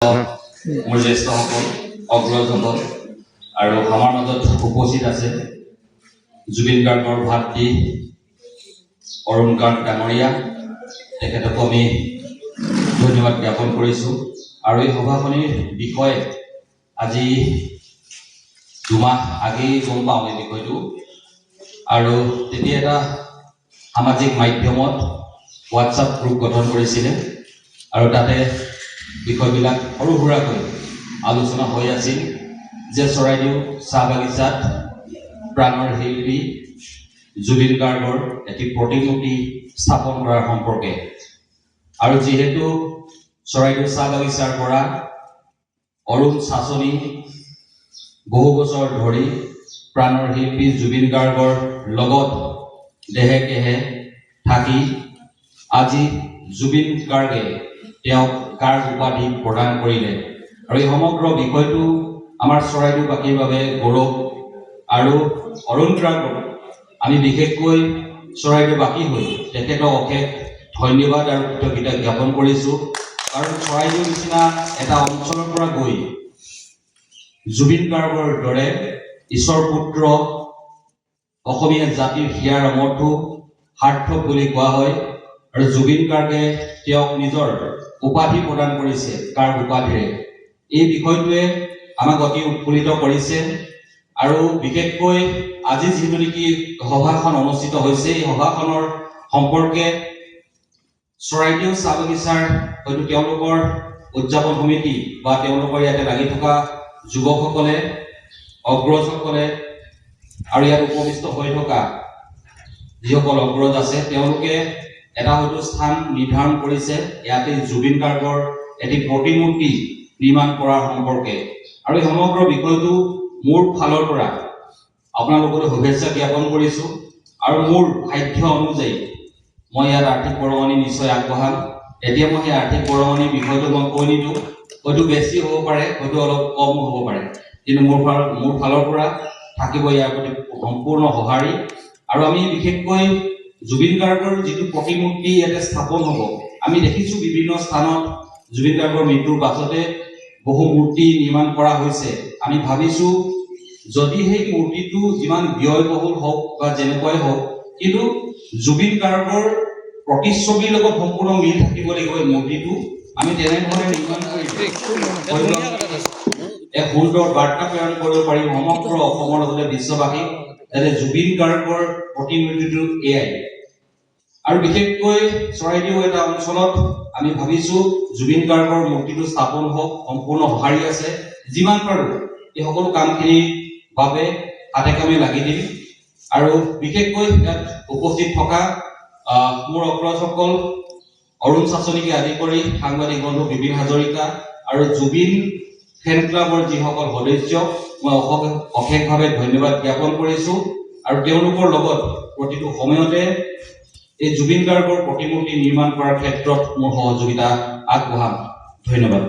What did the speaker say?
মোৰ জ্যেষ্ঠসকল অগ্ৰজসকল আৰু আমাৰ মাজত উপস্থিত আছে জুবিন গাৰ্গৰ ভাতৃ অৰুণ গাৰ্গ ডাঙৰীয়া, তেখেতকো আমি ধন্যবাদ জ্ঞাপন কৰিছোঁ। আৰু এই সভাখনিৰ বিষয়ে আজি দুমাহ আগেই গম পাওঁ এই বিষয়টো, আৰু তেতিয়া এটা সামাজিক মাধ্যমত হোৱাটছআপ গ্ৰুপ গঠন কৰিছিলে আৰু তাতে বিষয়বিলাক সৰু সুৰাকৈ আলোচনা হৈ আছিল যে চৰাইদেউ চাহ বাগিচাত প্ৰাণৰ শিল্পী জুবিন গাৰ্গৰ এটি প্ৰতিমূৰ্তি স্থাপন কৰাৰ সম্পৰ্কে। আৰু যিহেতু চৰাইদেউ চাহ বাগিচাৰ পৰা অৰুণ চাচনি বহু বছৰ ধৰি প্ৰাণৰ শিল্পী জুবিন গাৰ্গৰ লগত দেহে কেহে থাকি আজি জুবিন গাৰ্গে তেওঁক গাৰ্গ উপাধি প্ৰদান কৰিলে। আৰু এই সমগ্ৰ বিষয়টো আমাৰ চৰাইদেউবাসীৰ বাবে গৌৰৱ। আৰু অৰুণ গাৰ্গক আমি বিশেষকৈ চৰাইদেউবাসী হৈ তেখেতক অশেষ ধন্যবাদ আৰু কৃতজ্ঞতা জ্ঞাপন কৰিছোঁ। কাৰণ চৰাইদেউ নিচিনা এটা অঞ্চলৰ পৰা গৈ জুবিন গাৰ্গৰ দৰে ঈশ্বৰ পুত্ৰ অসমীয়া জাতিৰ হিয়াৰ আমঠু সাৰ্থক বুলি কোৱা হয়। আৰু জুবিন গাৰ্গে তেওঁক নিজৰ উপাধি প্ৰদান কৰিছে গাৰ্গ উপাধিৰে। এই বিষয়টোৱে আমাক অতি উৎফুল্লিত কৰিছে। আৰু বিশেষকৈ আজি যিহেতু নেকি সভাখন অনুষ্ঠিত হৈছে, এই সভাখনৰ সম্পৰ্কে চৰাইদেউ চাহ বাগিচাৰ হয়তো তেওঁলোকৰ উদযাপন সমিতি বা তেওঁলোকৰ ইয়াতে লাগি থকা যুৱকসকলে, অগ্ৰজসকলে আৰু ইয়াত উপবিষ্ট হৈ থকা যিসকল অগ্ৰজ আছে তেওঁলোকে এটা হয়তো স্থান নিৰ্ধাৰণ কৰিছে ইয়াতে জুবিন গাৰ্গৰ এটি প্ৰতিমূৰ্তি নিৰ্মাণ কৰাৰ সম্পৰ্কে। আৰু এই সমগ্ৰ বিষয়টো মোৰ ফালৰ পৰা আপোনালোকলৈ শুভেচ্ছা জ্ঞাপন কৰিছোঁ। আৰু মোৰ সাধ্য অনুযায়ী মই ইয়াত আৰ্থিক বৰঙণি নিশ্চয় আগবঢ়াম। এতিয়া মই সেই আৰ্থিক বৰঙণিৰ বিষয়টো মই কৈ নিদিওঁ, হয়তো বেছি হ'ব পাৰে, হয়তো অলপ কম হ'ব পাৰে, কিন্তু মোৰ ফালৰ পৰা থাকিব ইয়াৰ প্ৰতি সম্পূৰ্ণ সঁহাৰি। আৰু আমি বিশেষকৈ জুবিন গাৰ্গৰ যিটো প্ৰতিমূৰ্তি ইয়াতে স্থাপন হ'ব, আমি দেখিছোঁ বিভিন্ন স্থানত জুবিন গাৰ্গৰ মৃত্যুৰ পাছতে বহু মূৰ্তি নিৰ্মাণ কৰা হৈছে। আমি ভাবিছোঁ যদি সেই মূৰ্তিটো যিমান ব্যয়বহুল হওক বা যেনেকুৱাই হওক, কিন্তু জুবিন গাৰ্গৰ প্ৰতিচ্ছবিৰ লগত সম্পূৰ্ণ মিল থাকিব লাগিব এই মূৰ্তিটো। আমি তেনেধৰণে নিৰ্মাণ কৰি এক সুন্দৰ বাৰ্তা প্ৰেৰণ কৰিব পাৰিম সমগ্ৰ অসমৰ লগতে বিশ্ববাসীক, যাতে জুবিন গাৰ্গৰ প্ৰতিমূৰ্তিটো এয়াই। আৰু বিশেষকৈ চৰাইদেউ এটা অঞ্চলত আমি ভাবিছোঁ জুবিন গাৰ্গৰ মূৰ্তিটো স্থাপন হওক, সম্পূৰ্ণ সঁহাৰি আছে। যিমান পাৰোঁ এই সকলো কামখিনিৰ বাবে হাতে কামে লাগি দিম। আৰু বিশেষকৈ ইয়াত উপস্থিত থকা মোৰ অগ্ৰজসকল অৰুণ চাচনিকে আদি কৰি সাংবাদিক বন্ধু বিপিন হাজৰিকা আৰু জুবিন ফেন ক্লাবৰ যিসকল সদস্য, মই অশেষভাৱে ধন্যবাদ জ্ঞাপন কৰিছোঁ। আৰু তেওঁলোকৰ লগত প্ৰতিটো সময়তে এই জুবিন গাৰ্গৰ প্ৰতিমূৰ্তি নিৰ্মাণ কৰাৰ ক্ষেত্ৰত মোৰ সহযোগিতা আগবঢ়াম। ধন্যবাদ।